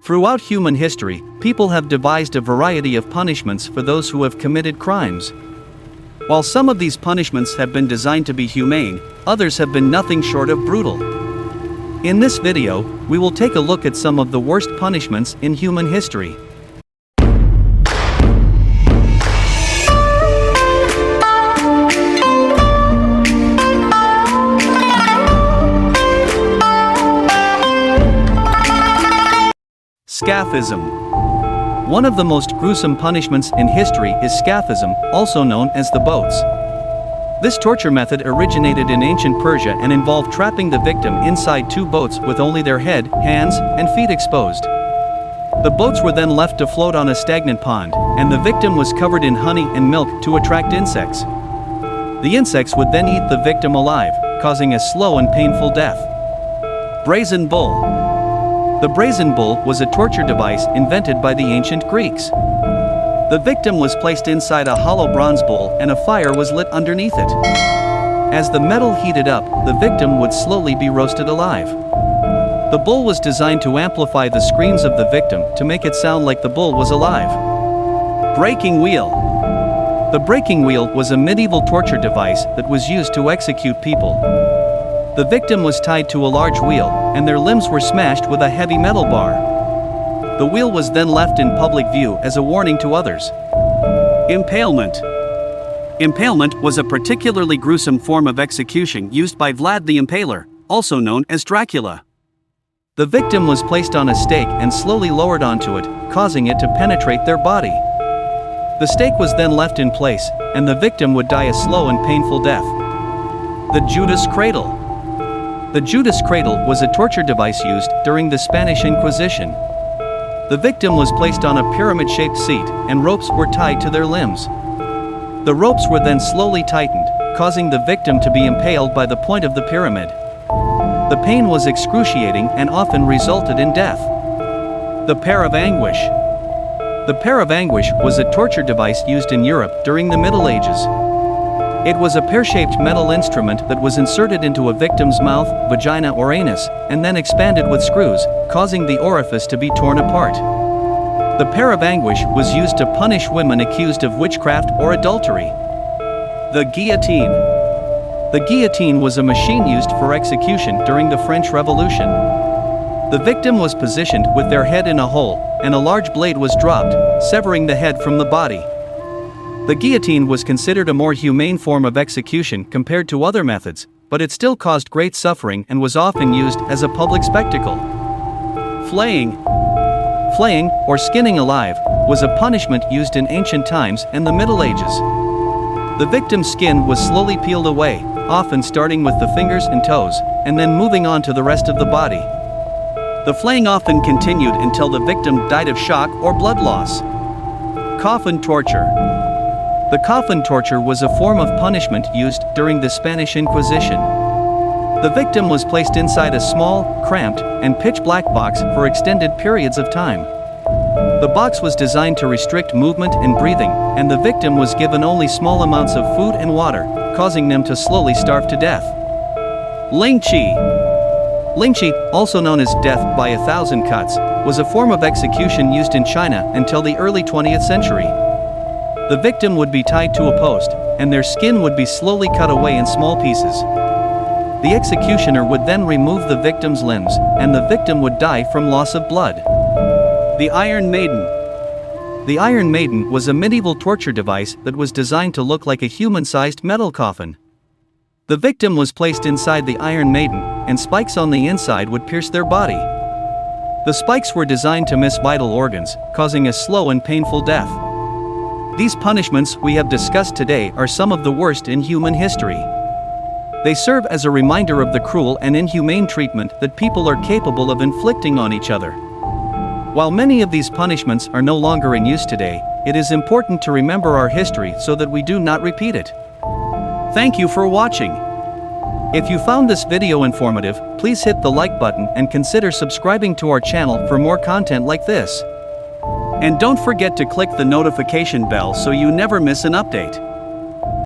Throughout human history, people have devised a variety of punishments for those who have committed crimes. While some of these punishments have been designed to be humane, others have been nothing short of brutal. In this video, we will take a look at some of the worst punishments in human history. Scaphism. One of the most gruesome punishments in history is scaphism, also known as the boats. This torture method originated in ancient Persia and involved trapping the victim inside two boats with only their head, hands, and feet exposed. The boats were then left to float on a stagnant pond, and the victim was covered in honey and milk to attract insects. The insects would then eat the victim alive, causing a slow and painful death. Brazen bull. The brazen bull was a torture device invented by the ancient Greeks. The victim was placed inside a hollow bronze bowl and a fire was lit underneath it. As the metal heated up, the victim would slowly be roasted alive. The bull was designed to amplify the screams of the victim to make it sound like the bull was alive. Breaking wheel. The breaking wheel was a medieval torture device that was used to execute people. The victim was tied to a large wheel, and their limbs were smashed with a heavy metal bar. The wheel was then left in public view as a warning to others. Impalement. Impalement was a particularly gruesome form of execution used by Vlad the Impaler, also known as Dracula. The victim was placed on a stake and slowly lowered onto it, causing it to penetrate their body. The stake was then left in place, and the victim would die a slow and painful death. The Judas Cradle. The Judas cradle was a torture device used during the Spanish Inquisition. The victim was placed on a pyramid-shaped seat, and ropes were tied to their limbs. The ropes were then slowly tightened, causing the victim to be impaled by the point of the pyramid. The pain was excruciating and often resulted in death. The Pair of Anguish. The Pair of Anguish was a torture device used in Europe during the Middle Ages. It was a pear-shaped metal instrument that was inserted into a victim's mouth, vagina or anus, and then expanded with screws, causing the orifice to be torn apart. The Pair of Anguish was used to punish women accused of witchcraft or adultery. The Guillotine. The guillotine was a machine used for execution during the French Revolution. The victim was positioned with their head in a hole, and a large blade was dropped, severing the head from the body. The guillotine was considered a more humane form of execution compared to other methods, but it still caused great suffering and was often used as a public spectacle. Flaying. Flaying, or skinning alive, was a punishment used in ancient times and the Middle Ages. The victim's skin was slowly peeled away, often starting with the fingers and toes, and then moving on to the rest of the body. The flaying often continued until the victim died of shock or blood loss. Coffin torture. The coffin torture was a form of punishment used during the Spanish Inquisition. The victim was placed inside a small, cramped, and pitch-black box for extended periods of time. The box was designed to restrict movement and breathing, and the victim was given only small amounts of food and water, causing them to slowly starve to death. Lingqi. Lingqi, also known as death by 1,000 cuts, was a form of execution used in China until the early 20th century. The victim would be tied to a post, and their skin would be slowly cut away in small pieces. The executioner would then remove the victim's limbs, and the victim would die from loss of blood. The Iron Maiden. The Iron Maiden was a medieval torture device that was designed to look like a human-sized metal coffin. The victim was placed inside the Iron Maiden, and spikes on the inside would pierce their body. The spikes were designed to miss vital organs, causing a slow and painful death. These punishments we have discussed today are some of the worst in human history. They serve as a reminder of the cruel and inhumane treatment that people are capable of inflicting on each other. While many of these punishments are no longer in use today, it is important to remember our history so that we do not repeat it. Thank you for watching. If you found this video informative, please hit the like button and consider subscribing to our channel for more content like this. And don't forget to click the notification bell so you never miss an update.